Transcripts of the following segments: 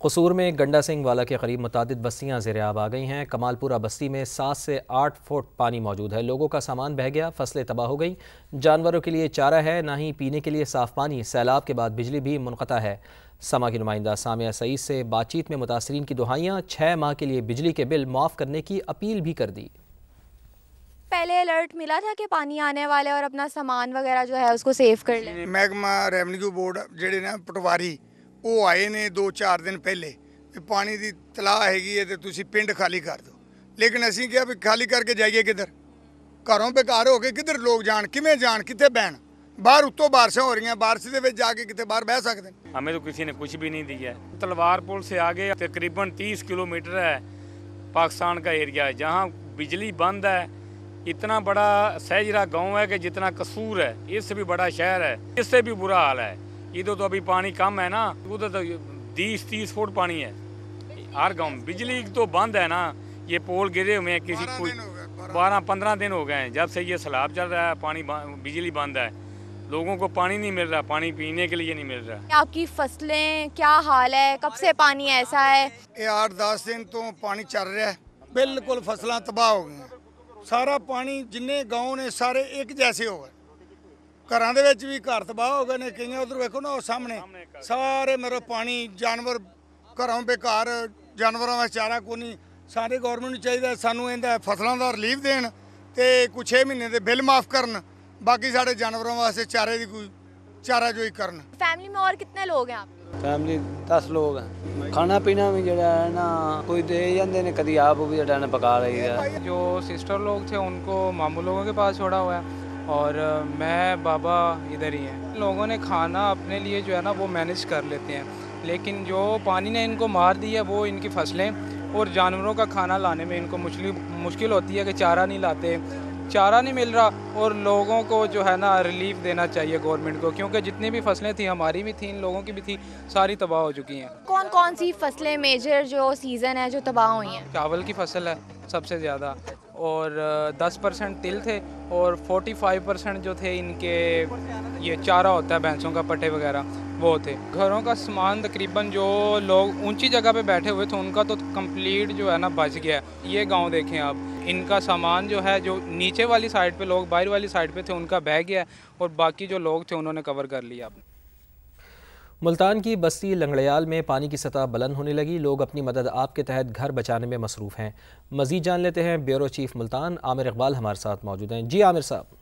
कसूर में गंडा सिंह वाला के करीब मुतादिद बस्तियाँ ज़ेर-ए-आब आ गई हैं। कमालपुरा बस्ती में 7 से 8 फुट पानी मौजूद है। लोगों का सामान बह गया, फसलें तबाह हो गई, जानवरों के लिए चारा है, ना ही पीने के लिए साफ़ पानी। सैलाब के बाद बिजली भी मुनक़ता है। समा की नुमाइंदा सामिया सईद से बातचीत में मुतासरीन की दुहाइयाँ, 6 माह के लिए बिजली के बिल माफ़ करने की अपील भी कर दी। पहले अलर्ट मिला था कि पानी आने वाला है और अपना सामान वगैरह जो है उसको सेव कर लें। महकमा रेवन्यू बोर्ड ਜਿਹੜੇ ਨਾ ਪਟਵਾਰੀ ਉਹ ਆਏ ਨੇ 2-4 ਦਿਨ ਪਹਿਲੇ ਵੀ ਪਾਣੀ ਦੀ ਤਲਾਹ ਹੈਗੀ ਹੈ ਤੇ ਤੁਸੀਂ ਪਿੰਡ ਖਾਲੀ ਕਰ ਦਿਓ। ਲੇਕਿਨ ਅਸੀਂ ਕਿਹਾ ਵੀ ਖਾਲੀ ਕਰਕੇ ਜਾਈਏ ਕਿੱਧਰ, ਘਰੋਂ ਬੇਕਾਰ ਹੋ ਕੇ ਕਿੱਧਰ ਲੋਕ ਜਾਣ, ਕਿਵੇਂ ਜਾਣ, ਕਿੱਥੇ ਬਹਿਣ। बाहर उत्तों बारिशें हो रही हैं, बारिश के ਵਿੱਚ जाके कितने बाहर बह सकते हैं। हमें तो किसी ने कुछ भी नहीं दिया है। तलवार पुल से आगे तकरीबन 30 किलोमीटर है पाकिस्तान का एरिया है जहाँ बिजली बंद है। इतना बड़ा सहजरा गांव है कि जितना कसूर है इससे भी बड़ा शहर है, इससे भी बुरा हाल है। इधर तो अभी पानी कम है ना, उधर तो 20-30 फुट पानी है हर गाँव में। बिजली तो बंद है ना, ये पोल गिरे हुए हैं, किसी कोई 12-15 दिन हो गए हैं जब से ये सैलाब चल रहा है। पानी बिजली बंद है, लोगों को पानी नहीं मिल रहा, पानी पीने के लिए नहीं मिल रहा। आपकी फसलें क्या हाल है, कब से पानी ऐसा है? ये 8-10 दिन तो पानी चल रहा है, बिल्कुल फसलें तबाह हो गई हैं। सारा पानी जिन्ने गाँव ने सारे एक जैसे हो गए, घरों के भी घर तबाह हो गए ने। कई उधर वेखो ना सामने सारे मतलब पानी, जानवर घरों बेकार, जानवरों का चारा को नहीं। सारे गौरमेंट चाहिए सानू इहदा फसलों का रिलीफ देन ते कुछ 6 महीने के बिल माफ़ करन, बाकी साढ़े जानवरों वास्ते चारे की कोई चारा जोई करन। फैमिली में और कितने लोग हैं आप? फैमिली 10 लोग हैं। खाना पीना भी जो है ना कोई दे जाते ने, कभी आप भी जो पका रही है। जो सिस्टर लोग थे उनको मामू लोगों के पास छोड़ा हुआ है और मैं बाबा इधर ही हैं। लोगों ने खाना अपने लिए जो है ना वो मैनेज कर लेते हैं, लेकिन जो पानी ने इनको मार दिया वो इनकी फसलें और जानवरों का खाना लाने में इनको मुश्किल होती है कि चारा नहीं लाते, चारा नहीं मिल रहा। और लोगों को जो है ना रिलीफ देना चाहिए गवर्नमेंट को, क्योंकि जितनी भी फसलें थी, हमारी भी थी, इन लोगों की भी थी, सारी तबाह हो चुकी हैं। कौन कौन सी फसलें मेजर जो सीज़न है जो तबाह हुई हैं? चावल की फसल है सबसे ज़्यादा, और 10% तिल थे और 45% जो थे इनके ये चारा होता है भैंसों का, पट्टे वगैरह वो थे। घरों का सामान तकरीबन जो लोग ऊंची जगह पे बैठे हुए थे उनका तो कंप्लीट जो है ना बच गया है। ये गांव देखें आप, इनका सामान जो है जो नीचे वाली साइड पे लोग, बाहर वाली साइड पे थे, उनका बह गया और बाकी जो लोग थे उन्होंने कवर कर लिया। मुल्तान की बस्ती लंगड़याल में पानी की सतह बुलंद होने लगी। लोग अपनी मदद आप के तहत घर बचाने में मसरूफ़ हैं। मज़ीद जान लेते हैं ब्यूरो चीफ मुल्तान आमिर इकबाल हमारे साथ मौजूद हैं। जी आमिर साहब।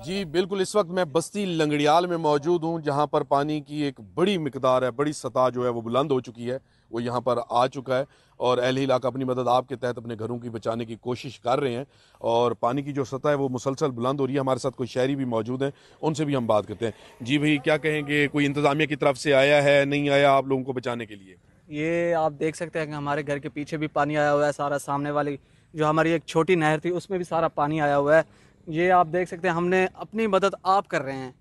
जी बिल्कुल, इस वक्त मैं बस्ती लंगड़ियाल में मौजूद हूँ जहाँ पर पानी की एक बड़ी मिकदार है, बड़ी सतह जो है वो बुलंद हो चुकी है, वो यहाँ पर आ चुका है और अहले इलाका अपनी मदद आपके तहत अपने घरों की बचाने की कोशिश कर रहे हैं और पानी की जो सतह है वो मुसलसल बुलंद हो रही है। हमारे साथ कोई शहरी भी मौजूद हैं, उनसे भी हम बात करते हैं। जी भाई, क्या कहेंगे, कोई इंतज़ामिया की तरफ से आया है, नहीं आया आप लोगों को बचाने के लिए? ये आप देख सकते हैं कि हमारे घर के पीछे भी पानी आया हुआ है, सारा सामने वाली जो हमारी एक छोटी नहर थी उसमें भी सारा पानी आया हुआ है। ये आप देख सकते हैं, हमने अपनी मदद आप कर रहे हैं।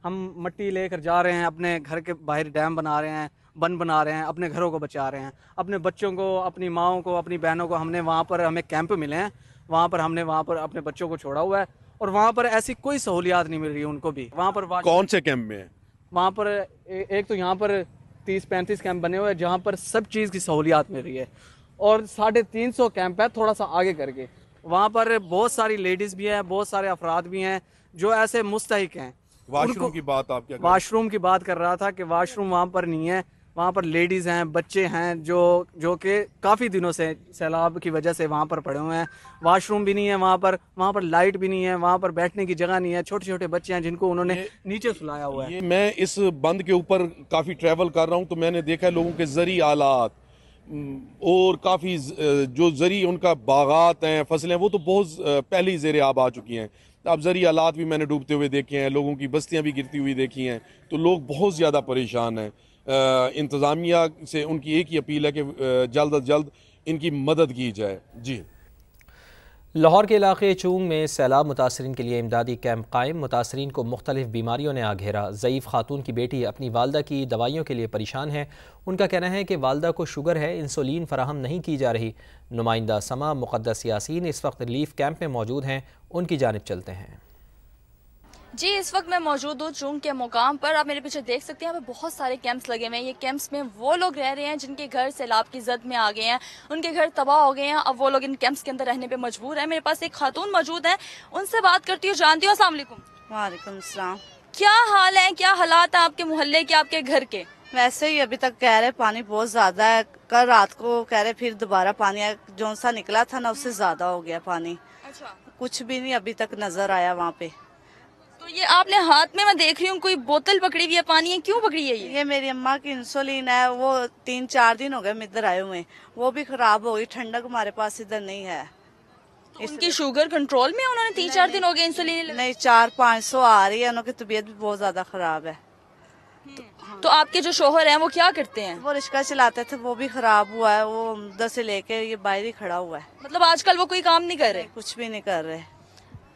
हम मट्टी लेकर जा रहे हैं, अपने घर के बाहर डैम बना रहे हैं, बन बना रहे हैं, अपने घरों को बचा रहे हैं, अपने बच्चों को, अपनी माओं को, अपनी बहनों को। हमने वहाँ पर, हमें कैंप मिले हैं, वहाँ पर हमने वहाँ पर अपने बच्चों को छोड़ा हुआ है और वहाँ पर ऐसी कोई सहूलियात नहीं मिल रही है उनको भी। वहाँ पर कौन से कैंप में है? वहाँ पर एक तो यहाँ पर 30-35 कैंप बने हुए हैं जहाँ पर सब चीज़ की सहूलियात मिल रही है और 350 कैंप है थोड़ा सा आगे करके। वहाँ पर बहुत सारी लेडीज़ भी हैं, बहुत सारे अफराद भी हैं जो ऐसे मुस्तहिक हैं। वाशरूम की बात आप क्या? वाशरूम की बात कर रहा था कि वाशरूम वहाँ पर नहीं है। वहाँ पर लेडीज़ हैं, बच्चे हैं जो कि काफ़ी दिनों से सैलाब की वजह से वहाँ पर पड़े हुए हैं। वाशरूम भी नहीं है वहाँ पर लाइट भी नहीं है, वहाँ पर बैठने की जगह नहीं है। छोटे छोटे बच्चे हैं जिनको उन्होंने नीचे सुलाया हुआ है। मैं इस बंद के ऊपर काफ़ी ट्रैवल कर रहा हूँ तो मैंने देखा है लोगों के ज़री आलात और काफ़ी जो ज़री उनका बागात हैं, फसलें, वो तो बहुत पहले ही ज़ेर आब आ चुकी हैं। अब ज़री आलात भी मैंने डूबते हुए देखे हैं, लोगों की बस्तियां भी गिरती हुई देखी हैं, तो लोग बहुत ज़्यादा परेशान हैं। इंतज़ामिया से उनकी एक ही अपील है कि जल्द अज जल्द इनकी मदद की जाए। जी। लाहौर के इलाके चूंग में सैलाब मुतासरीन के लिए इमदादी कैंप कायम। मुतासरीन को मुख्तलिफ बीमारियों ने आ घेरा। ज़ईफ़ खातून की बेटी अपनी वालदा की दवाइयों के लिए परेशान है। उनका कहना है कि वालदा को शुगर है, इंसुलिन फराहम नहीं की जा रही। नुमाइंदा समा मुक़द्दस यासीन इस वक्त रिलीफ कैंप में मौजूद हैं, उनकी जानिब चलते हैं। जी, इस वक्त मैं मौजूद हूँ चूंग के मुकाम पर। आप मेरे पीछे देख सकते हैं, यहाँ पे बहुत सारे कैंप्स लगे हुए हैं। ये कैंप्स में वो लोग रह रहे हैं जिनके घर सैलाब की जद में आ गए हैं, उनके घर तबाह हो गए हैं। अब वो लोग इन कैंप्स के अंदर रहने पे मजबूर है। मेरे पास एक खातून मौजूद है, उनसे बात करती हूँ, जानती हूँ। अस्सलाम वालेकुम। वालेकुम सलाम। क्या हाल है, क्या हालात है आपके मोहल्ले के, आपके घर के? वैसे ही अभी तक कह रहे पानी बहुत ज्यादा है। कल रात को कह रहे फिर दोबारा पानी आया, जो सा निकला था ना उससे ज्यादा हो गया पानी। अच्छा, कुछ भी नहीं अभी तक नजर आया वहाँ पे। तो ये आपने हाथ में, मैं देख रही हूँ, कोई बोतल पकड़ी हुई है पानी है, क्यों पकड़ी है ये मेरी अम्मा की इंसुलिन है, वो 3-4 दिन हो गए इधर आए हुए, वो भी खराब हो गई। ठंडक हमारे पास इधर नहीं है। तो उनकी शुगर कंट्रोल में? उन्होंने 3-4 दिन हो गए इंसुलिन नहीं, 400-500 आ रही है। उनकी तबीयत भी बहुत ज्यादा खराब है। तो आपके जो शोहर हैं वो क्या करते हैं? वो रिक्शा चलाते थे, वो भी खराब हुआ है। वो उधर से लेके ये बाहर ही खड़ा हुआ है। मतलब आजकल वो कोई काम नहीं कर रहे? कुछ भी नहीं कर रहे।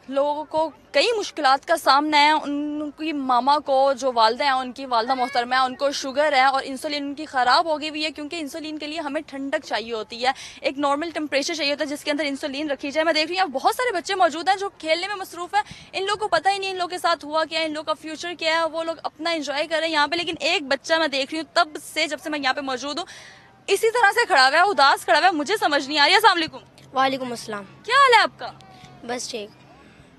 लोगों को कई मुश्किलात का सामना है। उनकी मामा को, जो वालदा है, उनकी वालदा मोहतरमा है, उनको शुगर है और इंसुलिन उनकी ख़राब हो गई हुई है, क्योंकि इंसुलिन के लिए हमें ठंडक चाहिए होती है, एक नॉर्मल टेम्परेचर चाहिए होता है जिसके अंदर इंसुलिन रखी जाए। मैं देख रही हूँ बहुत सारे बच्चे मौजूद हैं जो खेलने में मसरूफ़ है। इन लोगों को पता ही नहीं इन लोगों के साथ हुआ क्या है, इन लोगों का फ्यूचर क्या है। वो लोग अपना इंजॉय कर रहे हैं यहाँ पे, लेकिन एक बच्चा मैं देख रही हूँ तब से, जब से मैं यहाँ पे मौजूद हूँ, इसी तरह से खड़ा हुआ है, उदास खड़ा हुआ है। मुझे समझ नहीं आ रही है। अस्सलाम वालेकुम। वालेकुम अस्सलाम। क्या हाल है आपका? बस ठीक।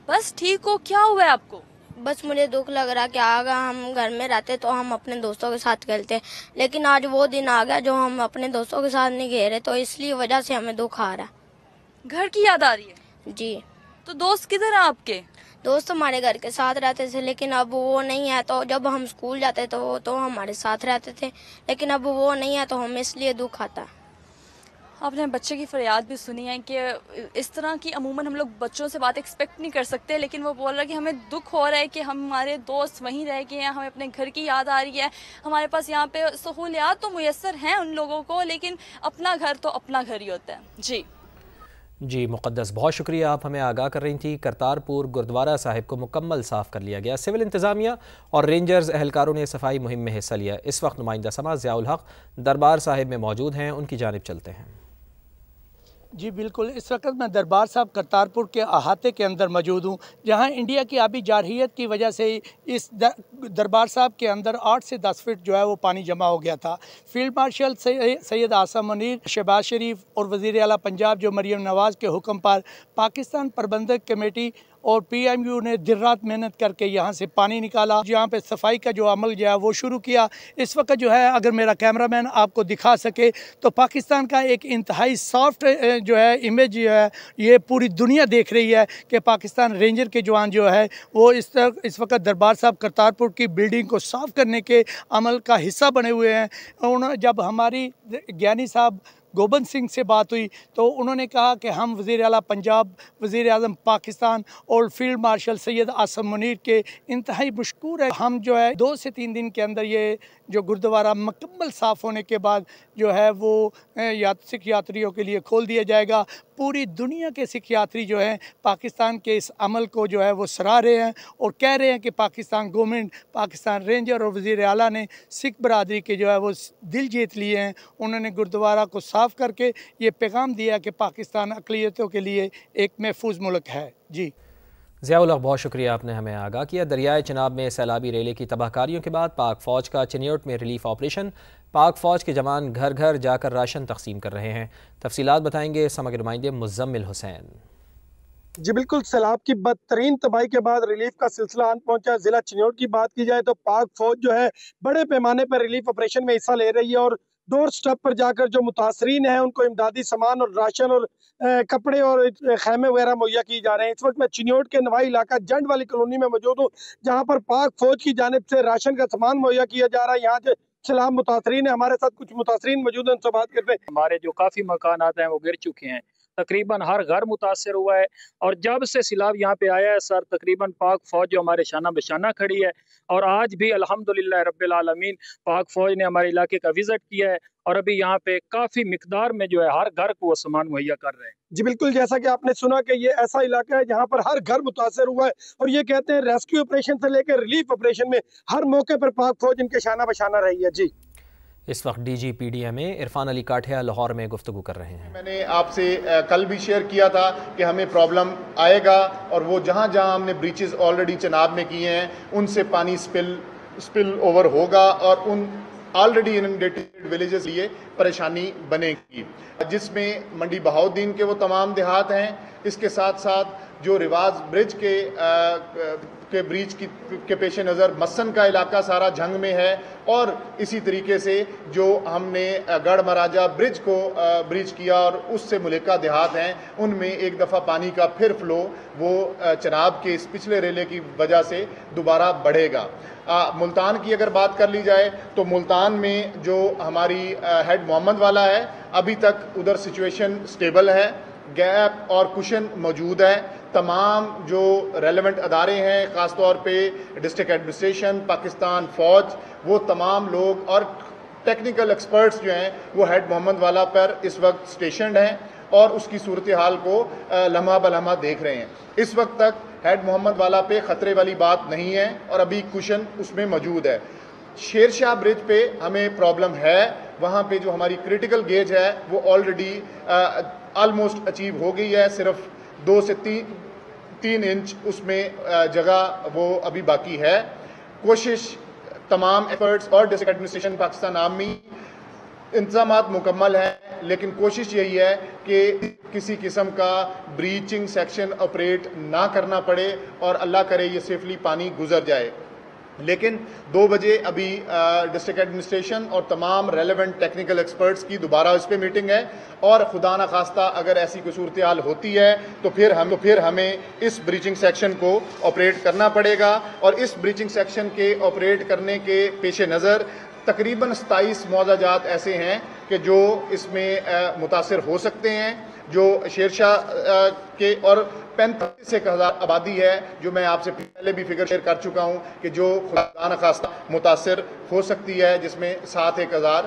बस ठीक हो? क्या हुआ है आपको? बस मुझे दुख लग रहा कि अगर हम घर में रहते तो हम अपने दोस्तों के साथ खेलते, लेकिन आज वो दिन आ गया जो हम अपने दोस्तों के साथ नहीं खेल रहे, तो इसलिए वजह से हमें दुख आ रहा है। घर की याद आ रही है? जी। तो दोस्त किधर है आपके? दोस्त हमारे घर के साथ रहते थे, लेकिन अब वो नहीं है। तो जब हम स्कूल जाते तो वो तो हमारे साथ रहते थे, लेकिन अब वो नहीं है तो हमें इसलिए दुख आता है। आपने बच्चे की फरियाद भी सुनी है कि इस तरह की अमूमन हम लोग बच्चों से बात एक्सपेक्ट नहीं कर सकते, लेकिन वो बोल रहा है कि हमें दुख हो रहा है कि हमारे दोस्त वहीं रह गए हैं, हमें अपने घर की याद आ रही है। हमारे पास यहाँ पे सहूलियात तो मुयस्सर हैं उन लोगों को, लेकिन अपना घर तो अपना घर ही होता है। जी मुक़द्दस, बहुत शुक्रिया, आप हमें आगाह कर रही थी। करतारपुर गुरुद्वारा साहिब को मुकम्मल साफ़ कर लिया गया। सिविल इंतज़ामिया और रेंजर्स एहलकारों ने सफाई मुहिम में हिस्सा लिया। इस वक्त नुमाइंदा समा ज़ियाउल हक़ दरबार साहिब में मौजूद हैं, उनकी जानिब चलते हैं। जी बिल्कुल, इस वक्त मैं दरबार साहब करतारपुर के अहाते के अंदर मौजूद हूँ, जहाँ इंडिया की आबी जारहियत की वजह से इस दरबार साहब के अंदर 8 से 10 फीट जो है वो पानी जमा हो गया था। फील्ड मार्शल सैयद आसम मुनीर, शहबाज शरीफ और वज़ीर आला पंजाब जो मरीम नवाज़ के हुक्म पर पाकिस्तान प्रबंधक कमेटी और PMU ने दिन रात मेहनत करके यहाँ से पानी निकाला, यहाँ पे सफाई का जो अमल जो है वो शुरू किया। इस वक्त जो है, अगर मेरा कैमरामैन आपको दिखा सके तो पाकिस्तान का एक इंतहाई सॉफ्ट जो है इमेज जो है ये पूरी दुनिया देख रही है कि पाकिस्तान रेंजर के जवान जो है वो इस वक्त दरबार साहब करतारपुर की बिल्डिंग को साफ़ करने के अमल का हिस्सा बने हुए हैं। जब हमारी ज्ञानी साहब गोबंद सिंह से बात हुई तो उन्होंने कहा कि हम वज़ीर आला पंजाब, वज़ीर आज़म पाकिस्तान और फील्ड मार्शल सैयद आसम मुनीर के इंतहाई मशकूर है। हम जो है 2 से 3 दिन के अंदर ये जो गुरुद्वारा मुकम्मल साफ़ होने के बाद जो है वो सिख यात्रियों के लिए खोल दिया जाएगा। पूरी दुनिया के सिख यात्री जो हैं पाकिस्तान के इस अमल को जो है वो सराह रहे हैं और कह रहे हैं कि पाकिस्तान गवर्नमेंट, पाकिस्तान रेंजर और वज़ीर आला ने सिख बरादरी के जो है वो दिल जीत लिए हैं। उन्होंने गुरुद्वारा को साफ़ करके ये पैगाम दिया कि पाकिस्तान अक़लियतों के लिए एक महफूज मुल्क है। जी ज़ियाउल हक़, बहुत शुक्रिया, आपने हमें आगाह किया। दरियाए चिनाब में सैलाबी रेले की तबाहकारियों के बाद पाक फ़ौज का चिन्योट में रिलीफ ऑपरेशन। पाक फ़ौज के जवान घर घर जाकर राशन तकसीम कर रहे हैं। तफसीलात बताएंगे समग्र नुमाइंदे मुज़म्मिल हुसैन। जी बिल्कुल, सैलाब की बदतरीन तबाही के बाद रिलीफ का सिलसिला अंत पहुंचा। जिला चिन्योट की बात की जाए तो पाक फौज जो है बड़े पैमाने पर रिलीफ ऑपरेशन में हिस्सा ले रही है और डोर स्टेप पर जाकर जो मुतासरीन हैं उनको इमदादी सामान और राशन और कपड़े और खैमे वगैरह मुहैया किए जा रहे हैं। इस वक्त मैं चिन्योट के नवाई इलाका जंड वाली कॉलोनी में मौजूद हूँ, जहाँ पर पाक फौज की जानिब से राशन का सामान मुहैया किया जा रहा है। यहाँ से सैलाब मुतासरीन है, हमारे साथ कुछ मुतासरीन मौजूद हैं, उनसे बात करते हैं। हमारे जो काफ़ी मकानात हैं वो गिर चुके हैं, तकरीबन हर घर मुतासर हुआ है और जब से सैलाब यहाँ पे आया है सर तकरीबन पाक फौज जो हमारे शाना बशाना खड़ी है और आज भी अल्हम्दुलिल्लाह रब्बिल आलमीन पाक फौज ने हमारे इलाके का विजिट किया है और अभी यहाँ पे काफ़ी मिकदार में जो है हर घर को वो सामान मुहैया कर रहे हैं। जी बिल्कुल, जैसा कि आपने सुना कि ये ऐसा इलाका है जहाँ पर हर घर मुतासर हुआ है और ये कहते हैं रेस्क्यू ऑपरेशन से लेकर रिलीफ ऑपरेशन में हर मौके पर पाक फौज इनके शाना बशाना रही है। जी इस वक्त DGPDMA इरफान अली काठिया लाहौर में गुफ्तगू कर रहे हैं। मैंने आपसे कल भी शेयर किया था कि हमें प्रॉब्लम आएगा और वो जहाँ जहाँ हमने ब्रीचेस ऑलरेडी चनाब में किए हैं उनसे पानी स्पिल ओवर होगा और उन ऑलरेडी इनडेटेड विलेजेस लिए परेशानी बनेगी, जिसमें मंडी बहाउद्दीन के वो तमाम देहात हैं। इसके साथ साथ जो रिवाज ब्रिज के ब्रीच के पेश नज़र मसन का इलाका सारा जंग में है और इसी तरीके से जो हमने गढ़ महाराजा ब्रिज को ब्रीच किया और उससे मुलिका देहात हैं उनमें एक दफ़ा पानी का फिर फ्लो वो चनाब के इस पिछले रेले की वजह से दोबारा बढ़ेगा। मुल्तान की अगर बात कर ली जाए तो मुल्तान में जो हमारी हेड मोहम्मद वाला है अभी तक उधर सिचुएशन स्टेबल है, गैप और कुशन मौजूद है। तमाम जो रेलेवेंट अदारे हैं ख़ास तौर पे डिस्ट्रिक्ट एडमिनिस्ट्रेशन, पाकिस्तान फ़ौज, वो तमाम लोग और टेक्निकल एक्सपर्ट्स जो हैं वो हेड मोहम्मद वाला पर इस वक्त स्टेशनड हैं और उसकी सूरत हाल को लम्हा बलम्हा देख रहे हैं। इस वक्त तक हेड मोहम्मद वाला पे ख़तरे वाली बात नहीं है और अभी कुशन उसमें मौजूद है। शेरशाह ब्रिज पे हमें प्रॉब्लम है, वहाँ पे जो हमारी क्रिटिकल गेज है वो ऑलरेडी ऑलमोस्ट अचीव हो गई है, सिर्फ 2 से 3 इंच उसमें जगह वो अभी बाकी है। कोशिश तमाम एफर्ट्स और डिस्ट्रिक्ट एडमिनिस्ट्रेशन पाकिस्तान आर्मी इंतजामात मुकम्मल हैं, लेकिन कोशिश यही है कि किसी किस्म का ब्रीचिंग सेक्शन ऑपरेट ना करना पड़े और अल्लाह करे ये सेफली पानी गुजर जाए। लेकिन 2 बजे अभी डिस्ट्रिक्ट एडमिनिस्ट्रेशन और तमाम रेलेवेंट टेक्निकल एक्सपर्ट्स की दोबारा इस पर मीटिंग है और खुदा न खास्ता अगर ऐसी कोई सूरत हाल होती है तो फिर हमें इस ब्रीचिंग सेक्शन को ऑपरेट करना पड़ेगा और इस ब्रीचिंग सेक्शन के ऑपरेट करने के पेश नज़र तकरीबन 27 मौजाजात ऐसे हैं कि जो इसमें मुतासिर हो सकते हैं, जो शेरशाह के और 35,000 आबादी है जो मैं आपसे पहले भी फिगर शेयर कर चुका हूं कि जो खुदा न खास्ता मुतासिर हो सकती है, जिसमें 7,000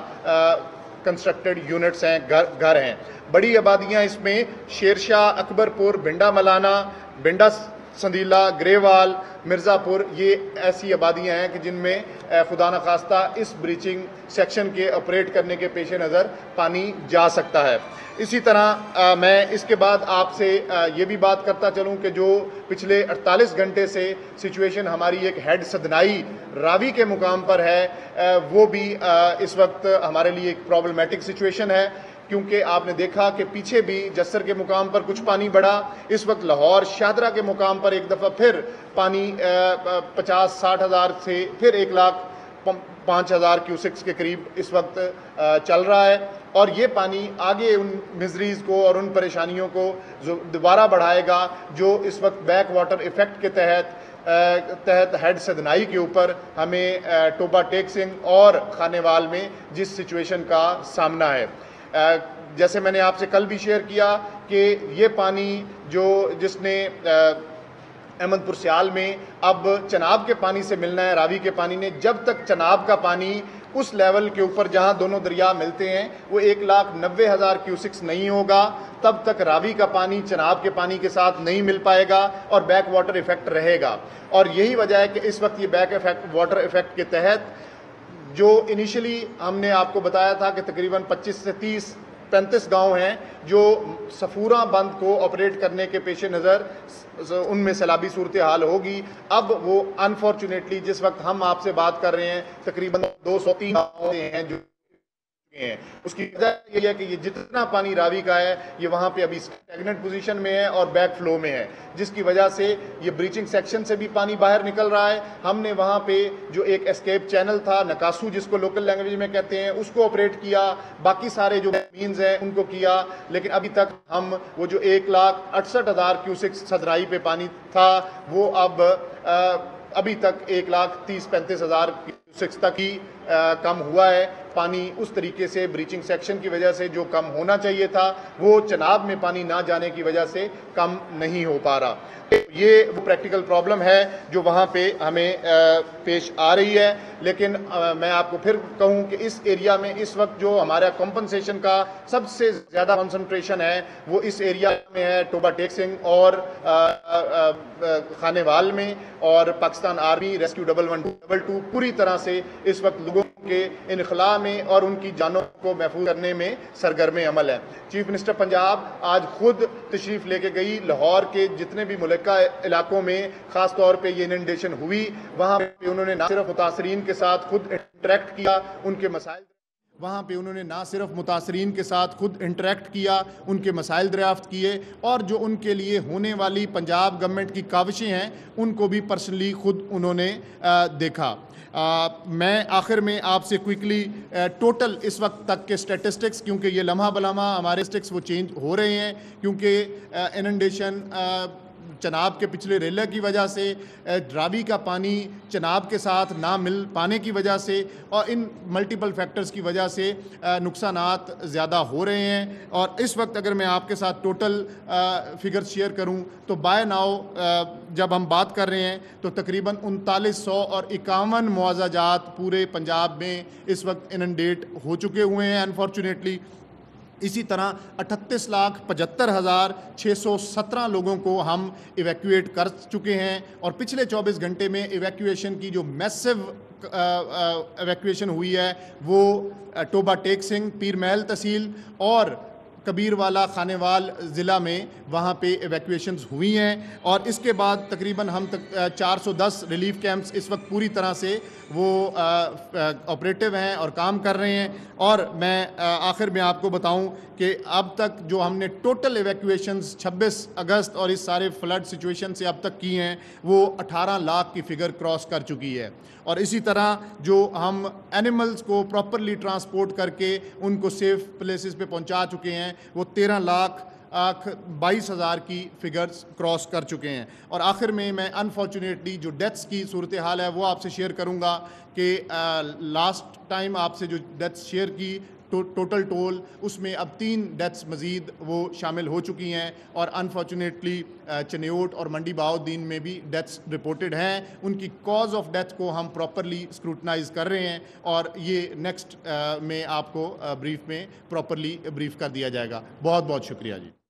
कंस्ट्रक्टेड यूनिट्स हैं, घर हैं। बड़ी आबादियां इसमें शेरशाह, अकबरपुर, भिंडा मलाना, भिंडा संदीला, ग्रेवाल, मिर्ज़ापुर, ये ऐसी आबादियां हैं कि जिनमें खुदा न खास्ता इस ब्रीचिंग सेक्शन के ऑपरेट करने के पेश नज़र पानी जा सकता है। इसी तरह मैं इसके बाद आपसे ये भी बात करता चलूं कि जो पिछले 48 घंटे से सिचुएशन हमारी एक हेड सदनाई रावी के मुकाम पर है, वो भी इस वक्त हमारे लिए एक प्रॉब्लमेटिक सिचुएशन है, क्योंकि आपने देखा कि पीछे भी जस्सर के मुकाम पर कुछ पानी बढ़ा। इस वक्त लाहौर शाहदरा के मुकाम पर एक दफ़ा फिर पानी 50-60 हज़ार से फिर 1,05,000 क्यूसेक्स के करीब इस वक्त चल रहा है और ये पानी आगे उन मिजरीज़ को और उन परेशानियों को दोबारा बढ़ाएगा जो इस वक्त बैक वाटर इफ़ेक्ट के तहत हेड सदनाई के ऊपर हमें टोबा टेक सिंह और खानेवाल में जिस सिचुएशन का सामना है। जैसे मैंने आपसे कल भी शेयर किया कि ये पानी जिसने अहमदपुर सियाल में अब चनाब के पानी से मिलना है, रावी के पानी ने, जब तक चनाब का पानी उस लेवल के ऊपर जहां दोनों दरिया मिलते हैं वो 1,90,000 क्यूसिक्स नहीं होगा, तब तक रावी का पानी चनाब के पानी के साथ नहीं मिल पाएगा और बैक वाटर इफेक्ट रहेगा। और यही वजह है कि इस वक्त ये बैक वाटर इफेक्ट के तहत जो इनिशियली हमने आपको बताया था कि तकरीबन 25 से 35 गांव हैं जो सफूरा बंद को ऑपरेट करने के पेश नज़र उनमें सैलाबी सूरत हाल होगी। अब वो अनफॉर्चुनेटली जिस वक्त हम आपसे बात कर रहे हैं तकरीबन 203 गाँव हैं जो हैं, उसकी वजह यह है कि ये जितना पानी रावी का है ये वहाँ पे अभी स्टैग्नेंट पोजीशन में है और बैक फ्लो में है, जिसकी वजह से ये ब्रीचिंग सेक्शन से भी पानी बाहर निकल रहा है। हमने वहाँ पे जो एक एस्केप चैनल था, नकासू जिसको लोकल लैंग्वेज में कहते हैं, उसको ऑपरेट किया, बाकी सारे जो मीन्स हैं उनको किया, लेकिन अभी तक हम वो जो 1,68,000 क्यूसेक सदराई पे पानी था वो अब अभी तक 1,30,35,000 क्यूसेक्स तक ही कम हुआ है। पानी उस तरीके से ब्रीचिंग सेक्शन की वजह से जो कम होना चाहिए था वो चनाब में पानी ना जाने की वजह से कम नहीं हो पा रहा। ये वो प्रैक्टिकल प्रॉब्लम है जो वहाँ पे हमें पेश आ रही है। लेकिन मैं आपको फिर कहूँ कि इस एरिया में इस वक्त जो हमारा कंपनसेशन का सबसे ज़्यादा कंसंट्रेशन है वो इस एरिया में है, टोबा टेक सिंह और खानेवाल में, और पाकिस्तान आर्मी रेस्क्यू 112 पूरी तरह से इस वक्त लोगों के इनखला में और उनकी जानों को महफूज करने में सरगर्म अमल है। चीफ मिनिस्टर पंजाब आज खुद तशरीफ़ लेके गई लाहौर के जितने भी मुल्का इलाकों में ख़ास तौर पे ये इनंडेशन हुई, वहाँ पे उन्होंने ना सिर्फ मुतासरीन के साथ खुद इंटरेक्ट किया, उनके मसाइल वहाँ पे उन्होंने ना सिर्फ मुतासरीन के साथ खुद इंटरेक्ट किया, उनके मसाइल दरियाफ्त किए और जो उनके लिए होने वाली पंजाब गवर्नमेंट की काविशें हैं उनको भी पर्सनली खुद उन्होंने देखा। मैं आखिर में आपसे क्विकली टोटल इस वक्त तक के स्टैटिस्टिक्स, क्योंकि ये लम्हा बलम्हा हमारे स्टिक्स वो चेंज हो रहे हैं क्योंकि इनंडेशन चनाब के पिछले रेला की वजह से, रावी का पानी चनाब के साथ ना मिल पाने की वजह से और इन मल्टीपल फैक्टर्स की वजह से नुकसानात ज़्यादा हो रहे हैं। और इस वक्त अगर मैं आपके साथ टोटल फिगर्स शेयर करूं तो बाय नाउ जब हम बात कर रहे हैं तो तकरीबन 3900 और 51 मुआवजात पूरे पंजाब में इस वक्त इनंडेट हो चुके हुए हैं अनफॉर्चुनेटली। इसी तरह 38,75,617 लोगों को हम इवैक्यूएट कर चुके हैं और पिछले 24 घंटे में इवैक्यूएशन की जो मैसिव इवैक्यूएशन हुई है वो टोबा टेक सिंह, पीर महल तहसील और कबीरवाला खानेवाल ज़िला में वहाँ पे इवैक्यूएशंस हुई हैं। और इसके बाद तकरीबन हम 410 रिलीफ कैंप्स इस वक्त पूरी तरह से वो ऑपरेटिव हैं और काम कर रहे हैं। और मैं आखिर में आपको बताऊं कि अब तक जो हमने टोटल इवैक्यूएशंस 26 अगस्त और इस सारे फ्लड सिचुएशन से अब तक की हैं वो 18 लाख की फ़िगर क्रॉस कर चुकी है। और इसी तरह जो हम एनिमल्स को प्रॉपरली ट्रांसपोर्ट करके उनको सेफ़ प्लेसेस पे पहुंचा चुके हैं वो 13,22,000 की फ़िगर्स क्रॉस कर चुके हैं। और आखिर में मैं अनफॉर्चुनेटली जो डेथ्स की सूरत हाल है वो आपसे शेयर करूंगा कि लास्ट टाइम आपसे जो डेथ्स शेयर की टोटल टोल उसमें अब 3 डेथ्स मज़ीद वो शामिल हो चुकी हैं और अनफॉर्चुनेटली चनियोट और मंडी बहाउद्दीन में भी डेथ्स रिपोर्टेड हैं। उनकी कॉज ऑफ डेथ को हम प्रॉपरली स्क्रूटनाइज कर रहे हैं और ये नेक्स्ट में आपको ब्रीफ में प्रॉपरली ब्रीफ कर दिया जाएगा। बहुत बहुत शुक्रिया जी।